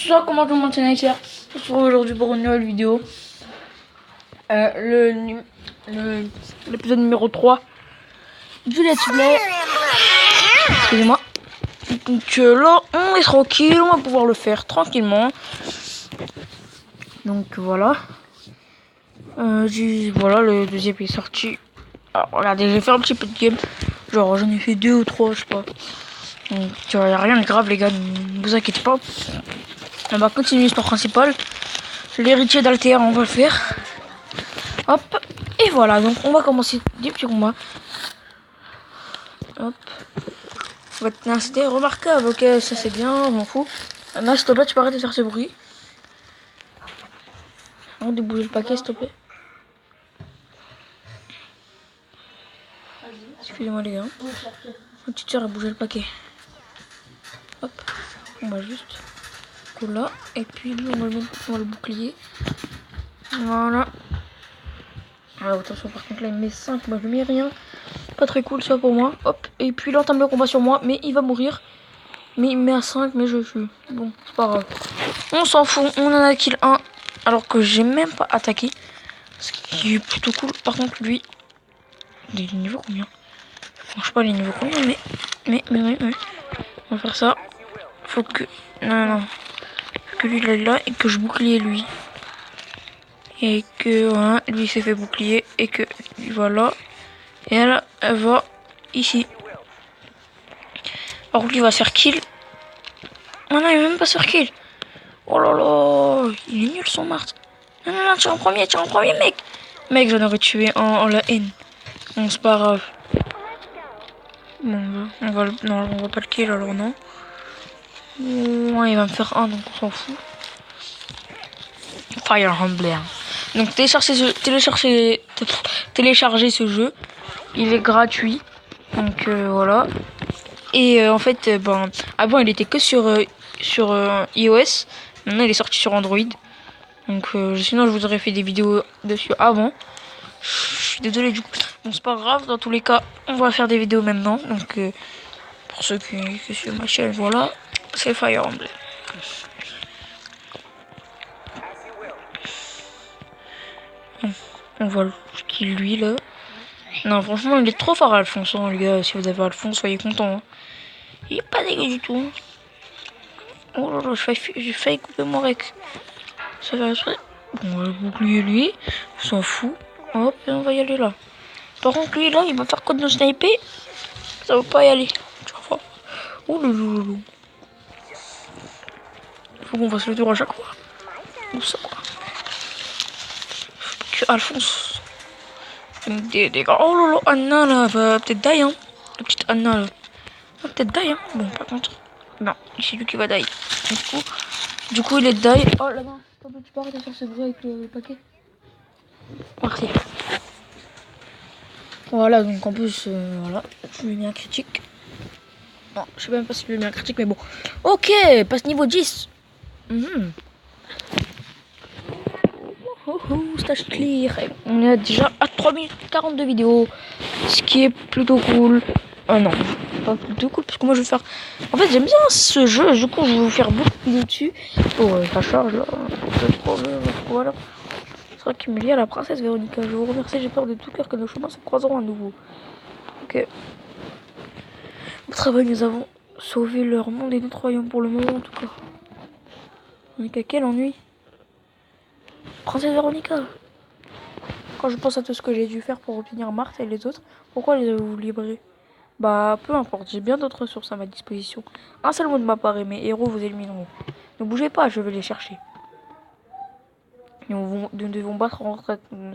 Bonsoir, comment tout le monde, c'est Nicer. Je me retrouve aujourd'hui pour une nouvelle vidéo. L'épisode numéro 3 du Let's Play. Excusez-moi. Donc là, on est tranquille, on va pouvoir le faire tranquillement. Donc voilà. Voilà, le deuxième est sorti. Alors regardez, j'ai fait un petit peu de game. Genre j'en ai fait 2 ou 3, je sais pas. Donc il n'y a rien de grave les gars, ne vous inquiétez pas. On va continuer l'histoire principale. L'héritier d'Altair, on va le faire. Hop. Et voilà, donc on va commencer des petits combats. Hop. Votre tenacité est remarquable. Ok, ça c'est bien, on m'en fout. Là, s'il te plaît, tu peux arrêter de faire ce bruit. On de bouger le paquet, s'il te plaît. Excusez-moi les gars. Ma petite soeur a bougé le paquet. Hop. On va juste là. Et puis lui, on va le bouclier. Voilà. Alors attention, par contre là il me met 5, moi je mets rien. Pas très cool ça pour moi. Hop. Et puis là, on entame le combat sur moi, mais il va mourir. Mais il me met à 5, mais je suis. Bon, c'est pas grave. On s'en fout, on en a kill 1. Alors que j'ai même pas attaqué. Ce qui est plutôt cool. Par contre, lui. Il est niveau combien? Bon, je sais pas les niveaux combien, mais. On va faire ça. Faut que. Non. Faut que lui il est là et que je bouclier lui. Et que voilà, lui s'est fait bouclier. Et que lui voilà. Et elle va ici. Par contre, il va se faire kill. Oh non, il va même pas se faire kill. Oh là là, il est nul son Mars. Non, tire en premier, mec. Mec, j'en aurais tué en la haine. Bon, c'est pas grave. Bon, on va pas le kill alors non. Ouais, il va me faire un, donc on s'en fout. Fire Emblem. Donc téléchargez ce jeu. Il est gratuit. Donc voilà. Et en fait, avant il était que sur iOS. Maintenant il est sorti sur Android. Donc sinon je vous aurais fait des vidéos dessus avant. Je suis désolé du coup. Bon c'est pas grave, dans tous les cas on va faire des vidéos maintenant. Donc pour ceux qui suivent ma chaîne, voilà. C'est Fire Emblem. On voit qui lui là. Non franchement il est trop fort Alphonse hein, les gars. Si vous avez Alphonse soyez contents hein. Il est pas dégueu du tout hein. Oh là là, j'ai failli couper mon Rex. Ça va être... Bon, on va bouclier lui. On s'en fout. Hop, et on va y aller là. Par contre, lui là, il va faire quoi de nos sniper? Ça va pas y aller. Tu vois. Oh loulou. Faut qu'on fasse le tour à chaque fois. Où ça? Que Alphonse. Des gars. Oh là là, Anna là, va peut-être die hein. La petite Anna là. Va peut-être die hein. Bon, par contre. Non, c'est lui qui va die. Du coup, il est die. Oh là bas. Tu peux arrêter de faire ce bruit avec le paquet? Merci. Voilà, donc en plus, voilà, je lui ai mis un critique. Non, je sais même pas si je lui ai mis un critique, mais bon. Ok, passe niveau 10. Stage clear. On est déjà à 3042 vidéos, ce qui est plutôt cool. Non, pas plutôt cool, parce que moi je vais faire... En fait, j'aime bien ce jeu, du coup je vais vous faire beaucoup de vidéos dessus. Oh, ça charge là. Voilà. Qui me lie à la princesse Véronica. Je vous remercie, j'ai peur de tout cœur que nos chemins se croiseront à nouveau. Ok. Au travail, nous avons sauvé leur monde et notre royaume pour le moment en tout cas. On est qu'à quel ennui? Princesse Véronica. Quand je pense à tout ce que j'ai dû faire pour obtenir Marthe et les autres, pourquoi les avez-vous libérés? Bah, peu importe, j'ai bien d'autres ressources à ma disposition. Un seul mot de ma part et mes héros vous élimineront. Ne bougez pas, je vais les chercher. Nous devons battre en retraite. Nous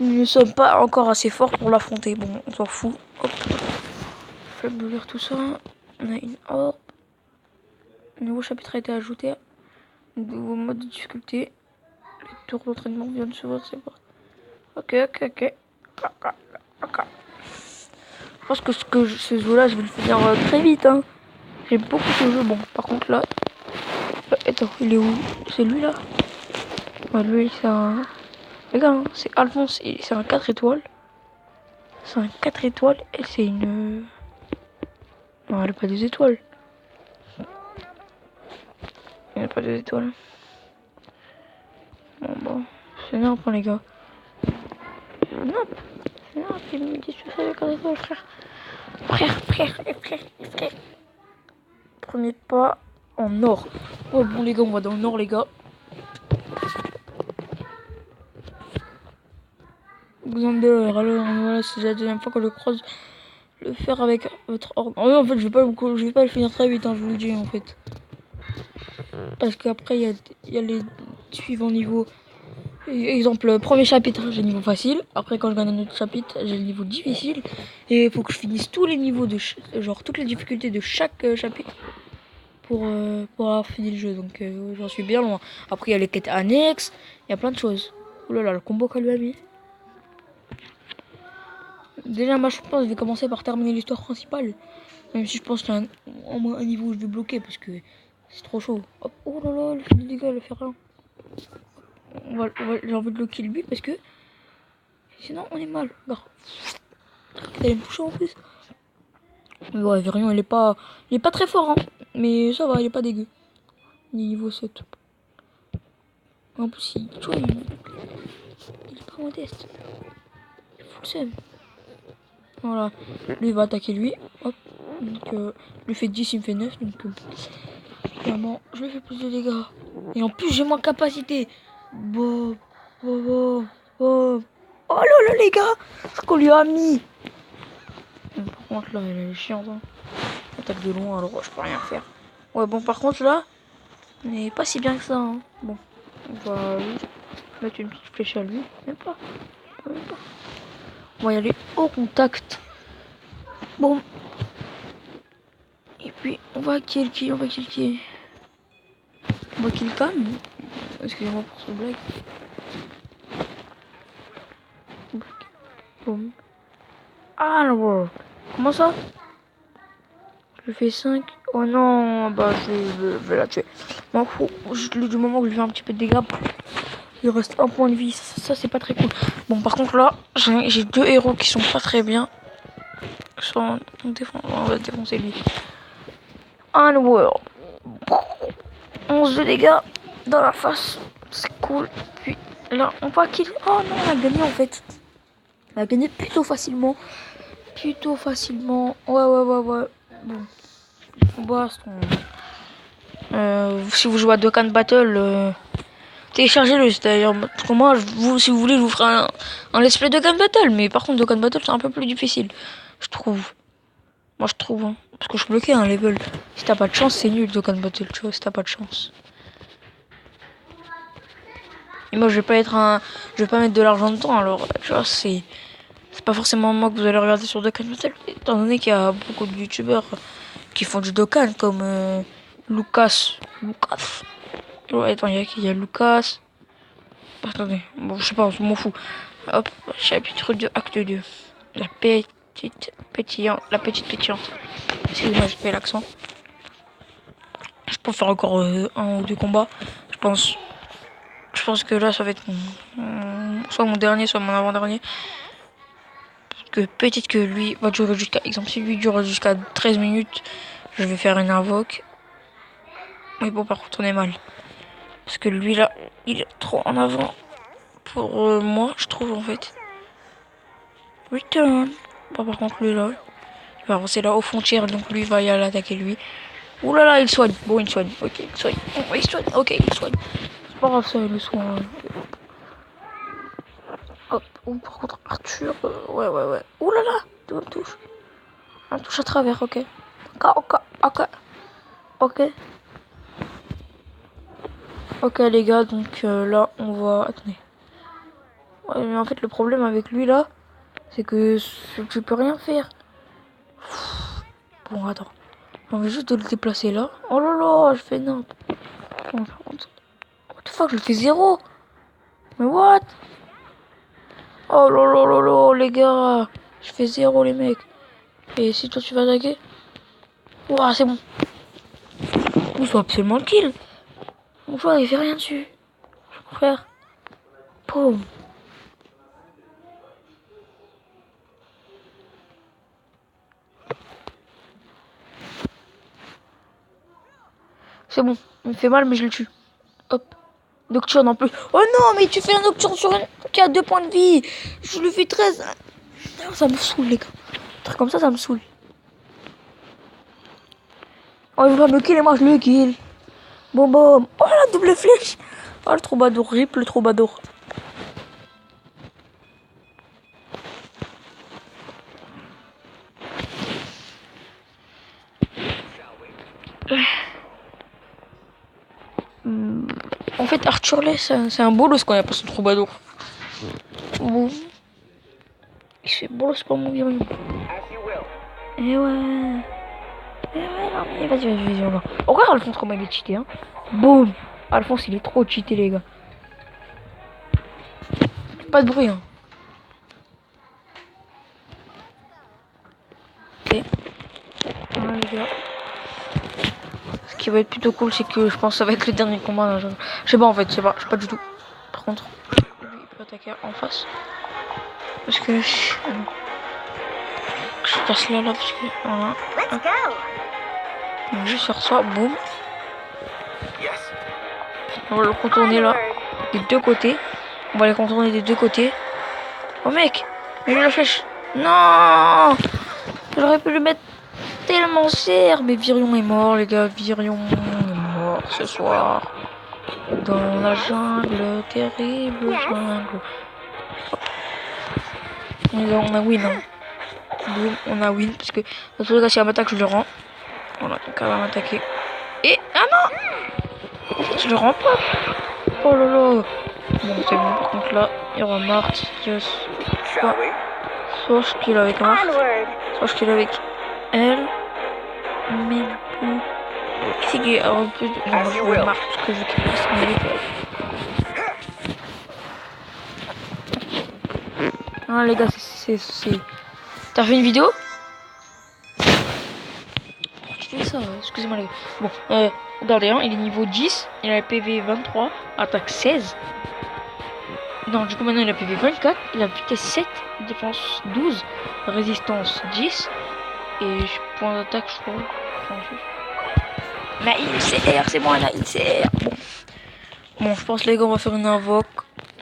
ne sommes pas encore assez forts pour l'affronter. Bon, on s'en fout. Hop. Je vais lire tout ça. On a une orbe. Un nouveau chapitre a été ajouté. Un nouveau mode de difficulté. Les tours d'entraînement viennent de s'ouvrir. C'est bon. Ok. Je pense que ce jeu-là, je vais le finir très vite. Hein. J'aime beaucoup ce jeu. Bon, par contre là. Attends, il est où? C'est lui là? Ouais, lui, c'est un. Les gars, hein, c'est Alphonse, c'est un 4 étoiles. C'est un 4 étoiles et c'est une... Non, elle a pas des étoiles. Il n'y a pas deux étoiles. Bon. C'est n'importe les gars. Non. C'est n'importe, il me dit tout ça avec un étoile, frère. Frère. Premier pas en nord. Oh bon les gars, on va dans le nord les gars. Xander, alors voilà, c'est la deuxième fois que je croise le faire avec votre orgue. Oh, en fait, je vais pas le finir très vite, hein, je vous le dis en fait. Parce qu'après, il y a les suivants niveaux. Exemple, premier chapitre, j'ai le niveau facile. Après, quand je gagne un autre chapitre, j'ai le niveau difficile. Et il faut que je finisse tous les niveaux de genre toutes les difficultés de chaque chapitre pour avoir fini le jeu. Donc j'en suis bien loin. Après, il y a les quêtes annexes, il y a plein de choses. Oh là là, le combo qu'elle lui a mis. Déjà, moi, je pense que je vais commencer par terminer l'histoire principale. Même si je pense qu'il y a au moins un niveau où je vais bloquer parce que c'est trop chaud. Hop. Oh là là, le fait de dégâts, le fait rien. J'ai envie de le kill lui parce que sinon on est mal. Regarde. Elle me toucher en plus. Mais ouais, Virion, il est pas très fort, hein. Mais ça va, il est pas dégueu. Il est niveau 7. En plus, il est pas modeste. Il fout le seum. Voilà. Lui, il va attaquer lui. Hop. Donc, lui fait 10, il me fait 9. Donc, clairement, je lui fais plus de dégâts. Et en plus, j'ai moins de capacité. Bon. Oh là là, les gars. Ce qu'on lui a mis. Par contre, là, elle est chiante. Hein. Attaque de loin, alors je peux rien faire. Ouais, bon, par contre, là, mais pas si bien que ça. Hein. Bon, on va mettre une petite flèche à lui. Même pas. On va y aller au contact. Bon. Et puis, on va kill qui. On va kill Cam. Excusez-moi pour ce blague. Boum. Ah, non. Comment ça? Je fais 5. Oh non, bah je vais la tuer. M'en fous. Du moment où je lui fais un petit peu de dégâts, il reste un point de vie. Ça c'est pas très cool. Bon, par contre là, j'ai deux héros qui sont pas très bien. On va défoncer lui. Un world. 11 de dégâts dans la face. C'est cool. Puis là, on va kill. Oh non, on a gagné en fait. On a gagné plutôt facilement. Ouais. Bon. Baston. Si vous jouez à Dokkan Battle, téléchargez-le. D'ailleurs, pour moi, si vous voulez, je vous ferai un let's play Dokkan Battle. Mais par contre, Dokkan Battle, c'est un peu plus difficile, je trouve. Moi, je trouve. Hein. Parce que je suis bloqué à un level. Si t'as pas de chance, c'est nul Dokkan Battle, tu vois, si t'as pas de chance. Et moi, je vais pas mettre de l'argent dedans, alors, tu vois, c'est pas forcément moi que vous allez regarder sur Dokkan Battle. Étant donné qu'il y a beaucoup de youtubeurs qui font du Dokkan, comme Lucas. Ouais, attends, il y a Lucas. Attendez, bon, je sais pas, on m'en fout. Hop, chapitre 2, acte 2. La petite pétillante. Excusez-moi, je fais l'accent. Je peux faire encore un ou deux combats. Je pense que là, ça va être soit mon dernier, soit mon avant-dernier. Parce que peut-être que lui va durer jusqu'à... Exemple, si lui dure jusqu'à 13 minutes, je vais faire une invoque. Mais bon, par contre, on est mal. Parce que lui, là, il est trop en avant. Pour moi, je trouve, en fait. Return. Bon, par contre, lui, là, il va avancer là aux frontières. Donc, lui, va y aller attaquer lui. Ouh là là, il soigne. Bon, il soigne. Ok, il soigne. Ok, il soigne. C'est pas grave, ça, le soin. Hop. Ou par contre, Arthur. Ouais. Ouh là là. Deux touches. Un touche à travers, ok. Ok, les gars, donc là, on va... Attendez. Ouais, mais en fait, le problème avec lui, là, c'est que tu peux rien faire. Bon, attends. On va juste de le déplacer là. Oh là là, je fais n'importe. What the fuck, je le fais 0. Mais what? Oh là là là là, les gars. Je fais 0, les mecs. Et si toi, tu vas attaquer? Ouah, c'est bon. Il faut absolument le kill. Mon joueur, il fait rien dessus. Frère. Boum. C'est bon. Il me fait mal, mais je le tue. Hop. Nocturne en plus. Oh non, mais tu fais un nocturne sur un qui a 2 points de vie. Je lui fais 13. Ça me saoule, les gars. Un truc comme ça me saoule. Oh, il va me kill et moi je le kill. Bon, bon. Oh, la double flèche. Oh, le troubadour. Rip, le troubadour. En fait, Arthur Lee, c'est un bolos quand il n'y a pas son troubadour. Bon. Il fait bolos pour mon virus. Eh ouais. Eh ouais, non, mais vas-y, on va. Oh, regarde Alphonse comment il est cheaté, hein. Boum. Alphonse, il est trop cheaté, les gars. Pas de bruit, hein. Ok. Voilà, les gars. Ce qui va être plutôt cool, c'est que je pense que ça va être le dernier combat. Là, je sais pas en fait, je sais pas du tout. Par contre, lui, il peut attaquer en face. Parce que je passe là, parce que voilà. Donc, juste sur ça, boum. On va le contourner là, des deux côtés. On va les contourner des deux côtés. Oh mec, mais la flèche. Non, j'aurais pu le mettre tellement cher. Mais Virion est mort, les gars. Virion est mort ce soir. Dans la jungle, terrible jungle. On a win, hein. Boum, on a win. Parce que dans tous les cas, si elle m'attaque, je le rends. Voilà, donc elle va m'attaquer. Et. Ah non! En fait, je le rends pas. Oh là là. Bon, c'est bon. Par contre, là, il y aura Marthe. Soit je kill avec Marthe. Soit je kill avec elle. Mais du coup. Qui c'est qui a un peu de. Non, je veux Marthe parce que je kill pas son avec. Ah, les gars, c'est. T'as fait une vidéo? Tu fais ça, excusez-moi les gars. Bon, regardez, hein, il est niveau 10, il a PV 23, attaque 16. Non, du coup maintenant il a PV 24, il a vitesse 7, défense 12, résistance 10, et point d'attaque je crois. La ICR, c'est moi la ICR. Bon, je pense les gars on va faire une invoque.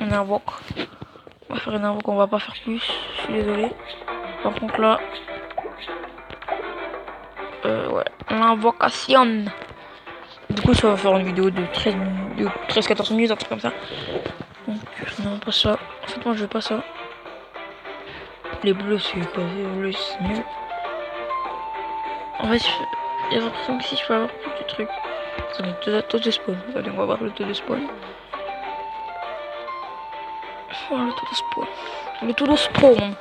On va faire une invoque, on va pas faire plus, je suis désolé. Par contre là... ouais, l'invocation. Du coup, ça va faire une vidéo de 13-14 minutes, un truc comme ça. Donc, non, pas ça. En fait, moi, je veux pas ça. Les bleus, c'est quoi? Les bleus, c'est mieux. En fait, il y a l'impression que si je peux avoir plus de trucs. Attendez, taux de spawn. Allez, on va voir le taux de spawn. Voilà, le taux de spawn. Le taux de spawn.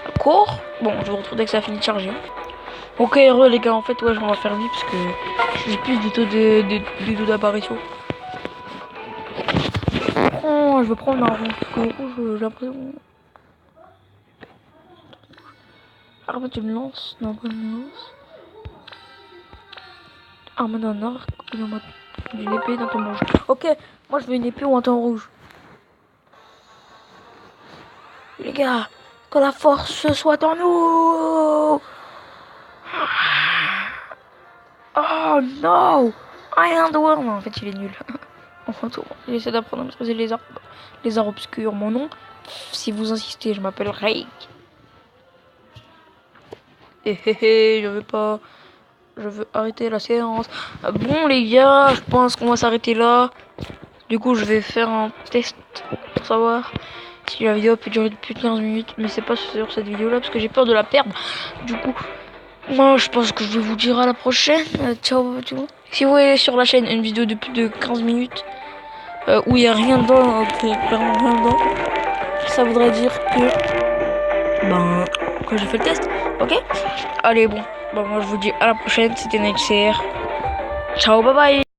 D'accord. Bon, je vous retrouve dès que ça a fini de charger. Ok, heureux les gars, en fait, ouais, on va faire vite parce que j'ai plus de taux d'apparition. Oh, je veux prendre un rond parce que j'ai l'impression. Arme tu me lances. Non, pas me lance. Arme d'un arc ou d'une épée d'un temps rouge. Ok, moi je veux une épée ou un temps rouge. Les gars, que la force soit en nous. Oh no! I am the world. Non, en fait, il est nul. En retour, j'essaie d'apprendre à maîtriser les arts obscurs. Mon nom, si vous insistez, je m'appelle Rake. Je veux pas. Je veux arrêter la séance. Bon, les gars, je pense qu'on va s'arrêter là. Du coup, je vais faire un test pour savoir si la vidéo peut durer plus de 15 minutes. Mais c'est pas sur cette vidéo là parce que j'ai peur de la perdre. Du coup. Moi, je pense que je vais vous dire à la prochaine. Ciao, tout le monde. Si vous voyez sur la chaîne une vidéo de plus de 15 minutes où il n'y a rien dedans, clairement rien dedans, ça voudrait dire que j'ai fait le test. Ok? Allez, bon. Moi, je vous dis à la prochaine. C'était NextCR. Ciao, bye bye.